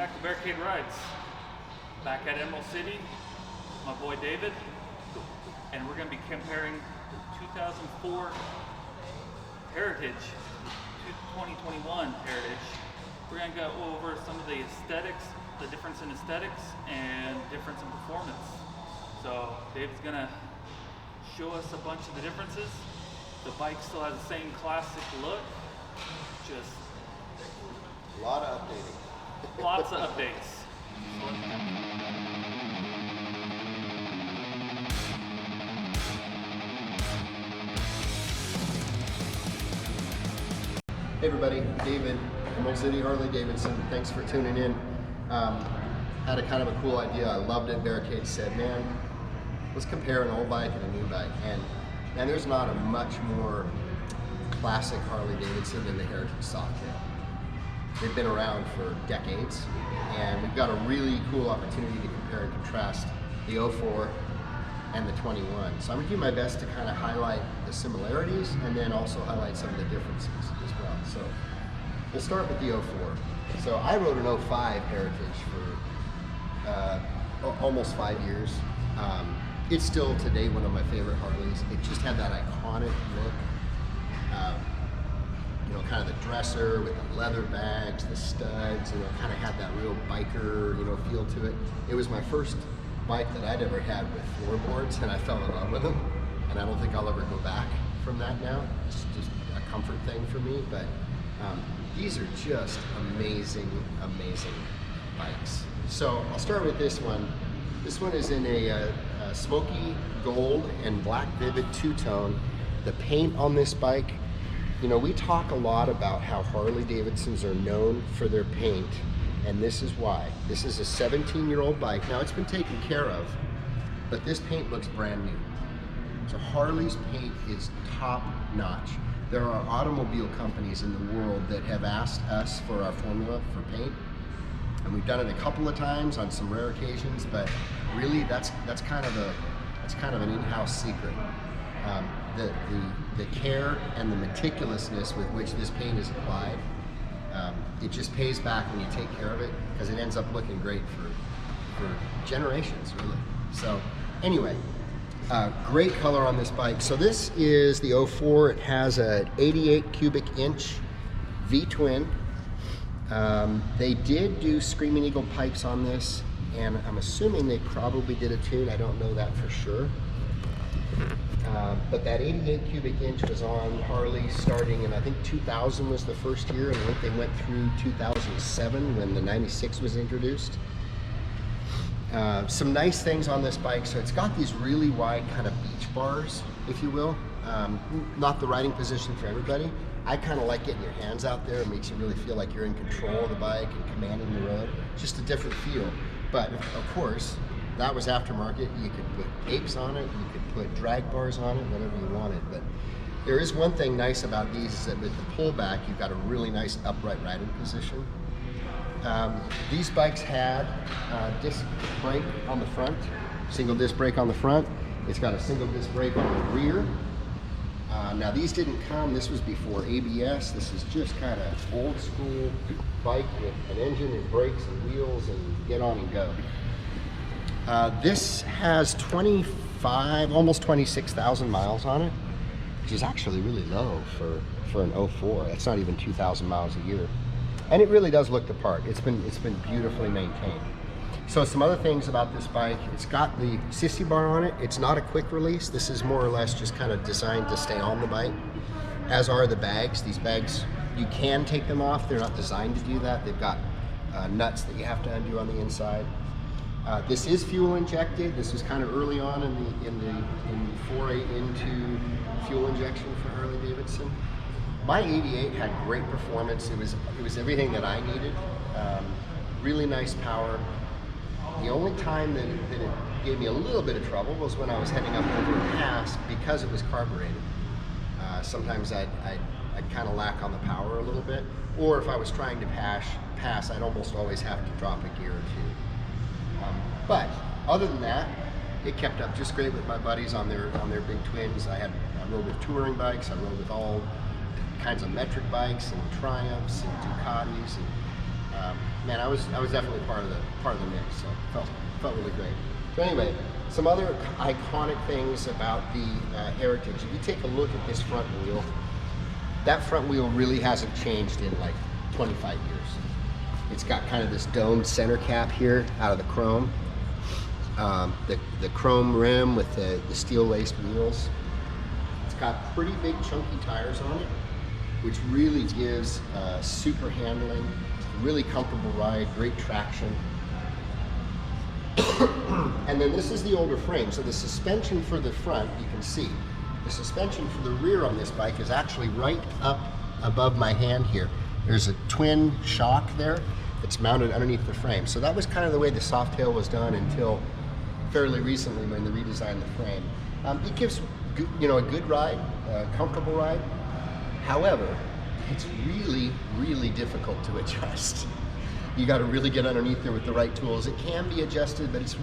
back to Barricade Rides. Back at Emerald City, my boy David, and we're going to be comparing the 2004 Heritage to 2021 Heritage. We're going to go over some of the aesthetics, the difference in aesthetics, and difference in performance. So David's going to show us a bunch of the differences. The bike still has the same classic look, just a lot of updating. Lots of updates. Hey everybody, David, Emerald City Harley Davidson. Thanks for tuning in. Had a kind of a cool idea. I loved it. Barricade said, man, let's compare an old bike and a new bike. And there's not a much more classic Harley Davidson than the Heritage Softail. They've been around for decades, and we've got a really cool opportunity to compare and contrast the 04 and the 21. So I'm gonna do my best to kind of highlight the similarities and then also highlight some of the differences as well. So we'll start with the 04. So I rode an 05 Heritage for almost 5 years. It's still today one of my favorite Harleys. It just had that iconic look. You know, kind of the dresser with the leather bags, the studs, you know, kind of had that real biker, you know, feel to it. It was my first bike that I'd ever had with floorboards, and I fell in love with them. And I don't think I'll ever go back from that now. It's just a comfort thing for me, but these are just amazing, amazing bikes. So I'll start with this one. This one is in a smoky gold and black vivid two-tone. The paint on this bike, you know, we talk a lot about how Harley Davidsons are known for their paint, and this is why. This is a 17-year-old bike. Now, it's been taken care of, but this paint looks brand new. So Harley's paint is top-notch. There are automobile companies in the world that have asked us for our formula for paint, and we've done it a couple of times on some rare occasions, but really that's kind of an in-house secret. The care and the meticulousness with which this paint is applied, it just pays back when you take care of it, because it ends up looking great for generations, really. So anyway, great color on this bike. So this is the 04. It has an 88 cubic inch V-twin. They did do Screaming Eagle pipes on this, and I'm assuming they probably did a tune. I don't know that for sure. But that 88 cubic inch was on Harley starting in, I think 2000 was the first year, and I think they went through 2007 when the 96 was introduced. Some nice things on this bike. So it's got these really wide kind of beach bars, if you will. Not the riding position for everybody. I kind of like getting your hands out there. It makes you really feel like you're in control of the bike and commanding the road. It's just a different feel. But of course, that was aftermarket. You could put apes on it, you could put drag bars on it, whatever you wanted. But there is one thing nice about these, is that with the pullback, you've got a really nice upright riding position. These bikes had disc brake on the front, single disc brake on the front. It's got a single disc brake on the rear. Now these didn't come, this was before ABS. This is just kind of old school bike with an engine and brakes and wheels and get on and go. This has 25, almost 26,000 miles on it, which is actually really low for an 04. That's not even 2,000 miles a year. And it really does look the part. It's been beautifully maintained. So some other things about this bike, it's got the sissy bar on it. It's not a quick release. This is more or less just kind of designed to stay on the bike, as are the bags. These bags, you can take them off. They're not designed to do that. They've got nuts that you have to undo on the inside. This is fuel injected. This was kind of early on in the foray into fuel injection for Harley Davidson. My 88 had great performance. It was everything that I needed. Really nice power. The only time that it gave me a little bit of trouble was when I was heading up over a pass, because it was carbureted. Sometimes I'd kind of lack on the power a little bit, or if I was trying to pass, I'd almost always have to drop a gear or two. But other than that, it kept up just great with my buddies on their big twins. I rode with touring bikes. I rode with all kinds of metric bikes and Triumphs and Ducatis, Man, I was definitely part of the mix, so felt really great. So anyway, some other iconic things about the Heritage. If you take a look at this front wheel, that front wheel really hasn't changed in like 25 years. It's got kind of this domed center cap here out of the chrome. The chrome rim with the steel laced wheels. It's got pretty big chunky tires on it, which really gives super handling, really comfortable ride, great traction. And then this is the older frame, so the suspension for the front, you can see. The suspension for the rear on this bike is actually right up above my hand here. There's a twin shock there that's mounted underneath the frame. So that was kind of the way the Softail was done until fairly recently when they redesigned the frame. It gives a good ride, a comfortable ride. However, it's really, really difficult to adjust. You got to really get underneath there with the right tools. It can be adjusted, but it's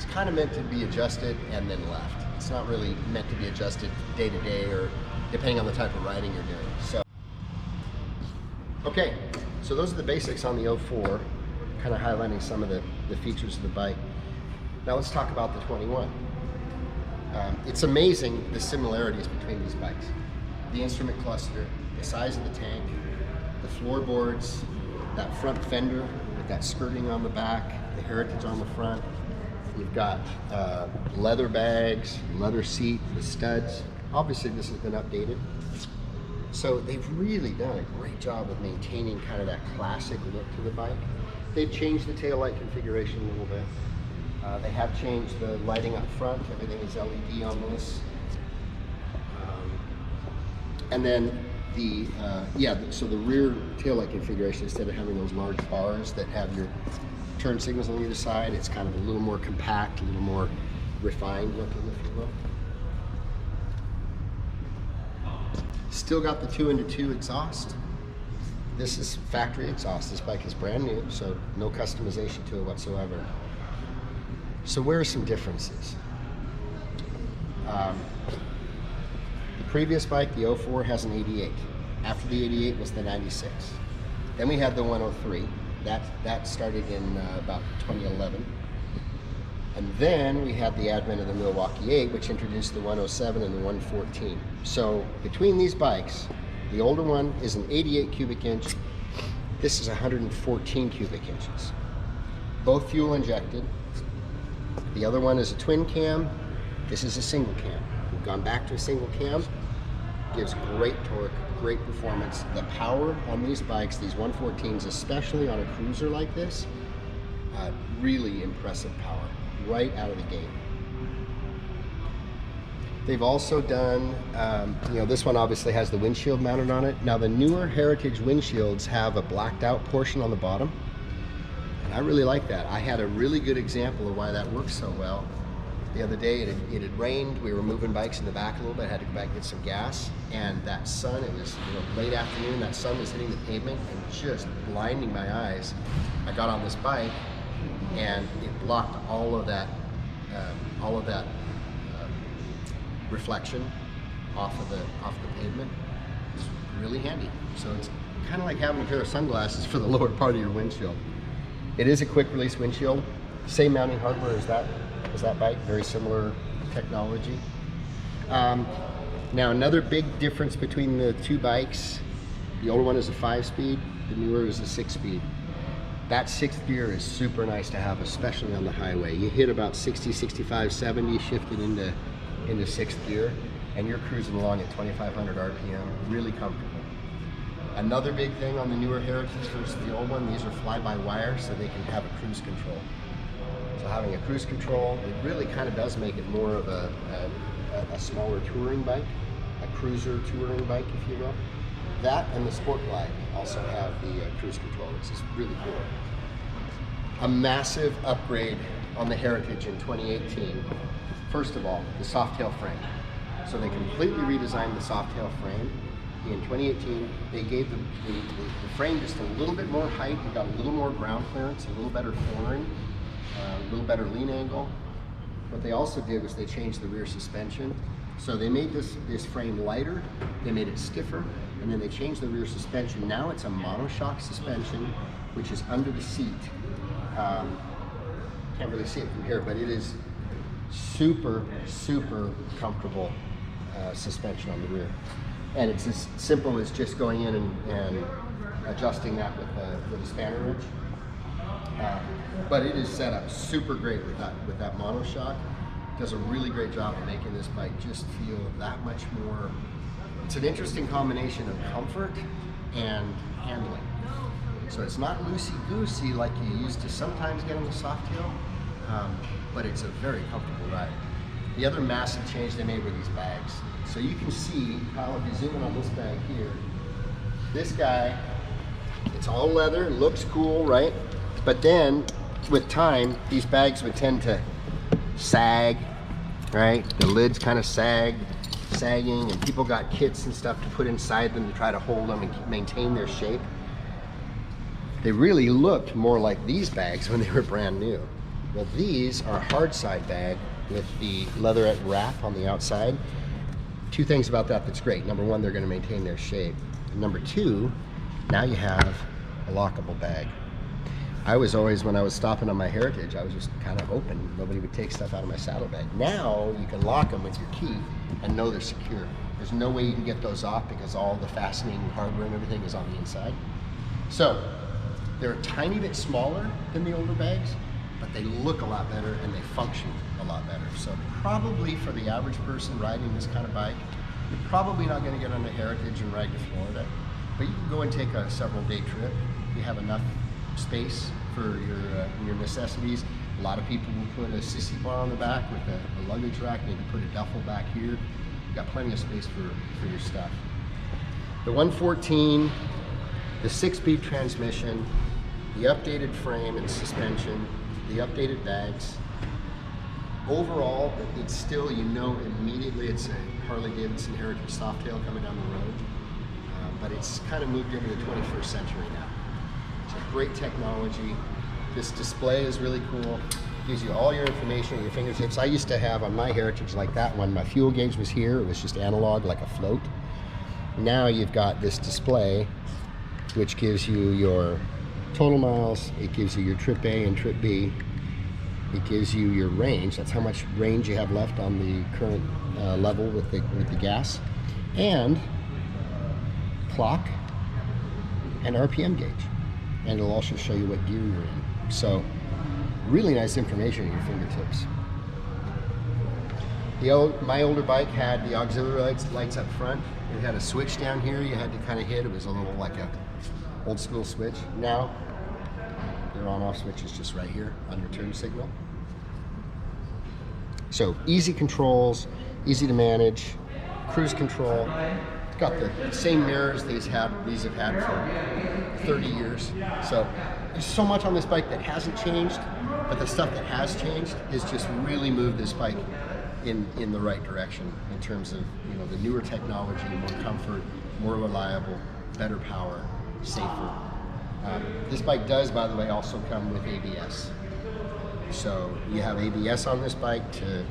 kind of meant to be adjusted and then left. It's not really meant to be adjusted day to day or depending on the type of riding you're doing. So, okay, so those are the basics on the 04, kind of highlighting some of the features of the bike. Now let's talk about the 21. It's amazing the similarities between these bikes. The instrument cluster, the size of the tank, the floorboards, that front fender with that skirting on the back, the Heritage on the front. You've got leather bags, leather seat with studs. Obviously this has been updated. So they've really done a great job of maintaining kind of that classic look to the bike. They've changed the taillight configuration a little bit. They have changed the lighting up front. Everything is LED on this. And then so the rear taillight configuration, instead of having those large bars that have your turn signals on either side, it's kind of a little more compact, a little more refined looking, if you will. Still got the 2-in-2 exhaust. This is factory exhaust. This bike is brand new, so no customization to it whatsoever. So where are some differences? The previous bike, the 04, has an 88. After the 88 was the 96. Then we had the 103. That started in about 2011. And then we had the advent of the Milwaukee 8, which introduced the 107 and the 114. So between these bikes, the older one is an 88 cubic inch. This is 114 cubic inches. Both fuel injected. The other one is a twin cam. This is a single cam. We've gone back to a single cam. Gives great torque, great performance. The power on these bikes, these 114s, especially on a cruiser like this, really impressive power right out of the gate. They've also done, this one obviously has the windshield mounted on it. Now the newer Heritage windshields have a blacked out portion on the bottom. And I really like that. I had a really good example of why that works so well. The other day it had rained, we were moving bikes in the back a little bit, I had to go back and get some gas, and that sun, it was late afternoon, that sun was hitting the pavement and just blinding my eyes. I got on this bike and it blocked all of that reflection off the pavement. It's really handy. So it's kind of like having a pair of sunglasses for the lower part of your windshield. It is a quick release windshield, same mounting hardware as that bike, very similar technology. Now another big difference between the two bikes, the older one is a 5-speed, the newer is a 6-speed. That 6th gear is super nice to have, especially on the highway. You hit about 60, 65, 70, shift it into 6th gear, and you're cruising along at 2,500 RPM, really comfortable. Another big thing on the newer Heritage versus the old one, these are fly-by-wire, so they can have a cruise control. So having a cruise control, it really kind of does make it more of a smaller touring bike, a cruiser touring bike, if you will. That and the Sport Glide also have the cruise control, which is really cool. A massive upgrade on the Heritage in 2018. First of all, the Softail frame. So they completely redesigned the Softail frame. In 2018, they gave the frame just a little bit more height. You got a little more ground clearance, a little better flooring, a little better lean angle. What they also did was they changed the rear suspension. So they made this frame lighter, they made it stiffer, and then they changed the rear suspension. Now it's a monoshock suspension which is under the seat. Can't really see it from here, but it is super, super comfortable suspension on the rear. And it's as simple as just going in and adjusting that with a spanner wrench. But it is set up super great with that monoshock. Does a really great job of making this bike just feel that much more. It's an interesting combination of comfort and handling. So it's not loosey-goosey like you used to sometimes get on the Softail, but it's a very comfortable ride. The other massive change they made were these bags. So you can see how, if you zoom in on this bag here, this guy, it's all leather, looks cool, right? But then, with time, these bags would tend to sag, right? The lids kind of sagging, and people got kits and stuff to put inside them to try to hold them and maintain their shape. They really looked more like these bags when they were brand new. Well, these are a hard side bag with the leatherette wrap on the outside. Two things about that that's great. Number one, they're going to maintain their shape. And number two, now you have a lockable bag. I was always, when I was stopping on my Heritage, I was just kind of hoping nobody would take stuff out of my saddlebag. Now you can lock them with your key and know they're secure. There's no way you can get those off because all the fastening hardware and everything is on the inside. So they're a tiny bit smaller than the older bags, but they look a lot better and they function a lot better. So probably for the average person riding this kind of bike, you're probably not going to get on a Heritage and ride to Florida, but you can go and take a several day trip. You have enough space for your necessities. A lot of people will put a sissy bar on the back with a luggage rack, maybe put a duffel back here. You've got plenty of space for your stuff. The 114, the 6-speed transmission, the updated frame and suspension, the updated bags. Overall, it's still, you know immediately it's a Harley Davidson Heritage Softail coming down the road, but it's kind of moved into the 21st century now. It's a great technology. This display is really cool. Gives you all your information at your fingertips. I used to have on my Heritage like that one, my fuel gauge was here. It was just analog like a float. Now you've got this display which gives you your total miles, it gives you your trip A and trip B, it gives you your range, that's how much range you have left on the current level with the gas, and clock and RPM gauge. And it'll also show you what gear you're in. So really nice information at your fingertips. My older bike had the auxiliary lights up front. It had a switch down here you had to kind of hit. It was a little like a old school switch. Now your on off switch is just right here on your turn signal. So easy controls, easy to manage, cruise control. Got the same mirrors these have had for 30 years. So there's so much on this bike that hasn't changed, but the stuff that has changed has just really moved this bike in the right direction in terms of, you know, the newer technology, more comfort, more reliable, better power, safer. This bike does, by the way, also come with ABS. So you have ABS on this bike to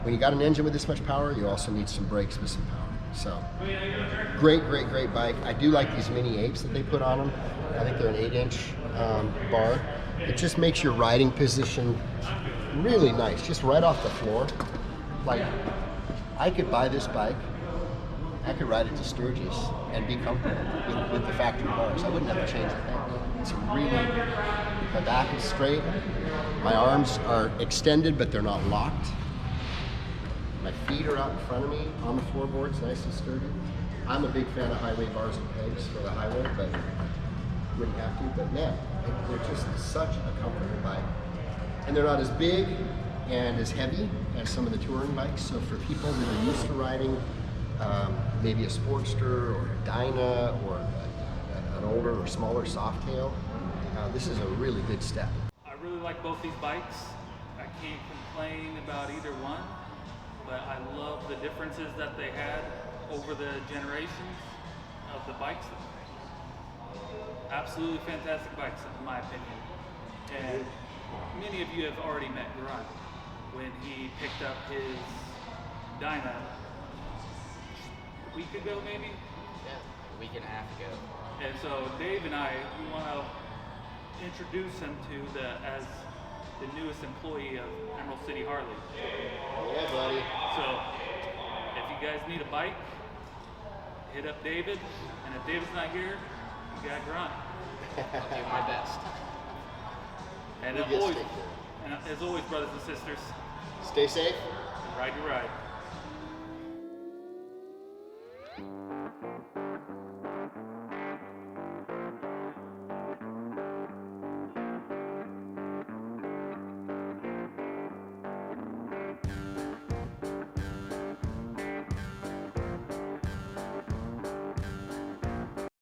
when you got an engine with this much power, you also need some brakes with some power. So great bike. I do like these mini 8s that they put on them. I think they're an 8-inch bar. It just makes your riding position really nice, just right off the floor. Like, I could buy this bike, I could ride it to Sturgis and be comfortable with the factory bars. I wouldn't have to change a thing. It's really, my back is straight, my arms are extended but they're not locked. My feet are out in front of me on the floorboards, nice and sturdy. I'm a big fan of highway bars and pegs for the highway, but wouldn't have to. But man, they're just such a comfortable bike. And they're not as big and as heavy as some of the touring bikes. So for people that are used to riding maybe a Sportster or a Dyna or an older or smaller Softail, this is a really good step. I really like both these bikes. I can't complain about either one, but I love the differences that they had over the generations of the bikes. Absolutely fantastic bikes, in my opinion. And many of you have already met Grunt when he picked up his Dyna a week ago, maybe? Yeah, a week and a half ago. And so Dave and I, we want to introduce him as the newest employee of Emerald City Harley. Yeah, buddy. So if you guys need a bike, hit up David, and if David's not here, you got Grunt. I'll do my best. And We as get always, stick there. brothers and sisters, Stay safe. ride your ride.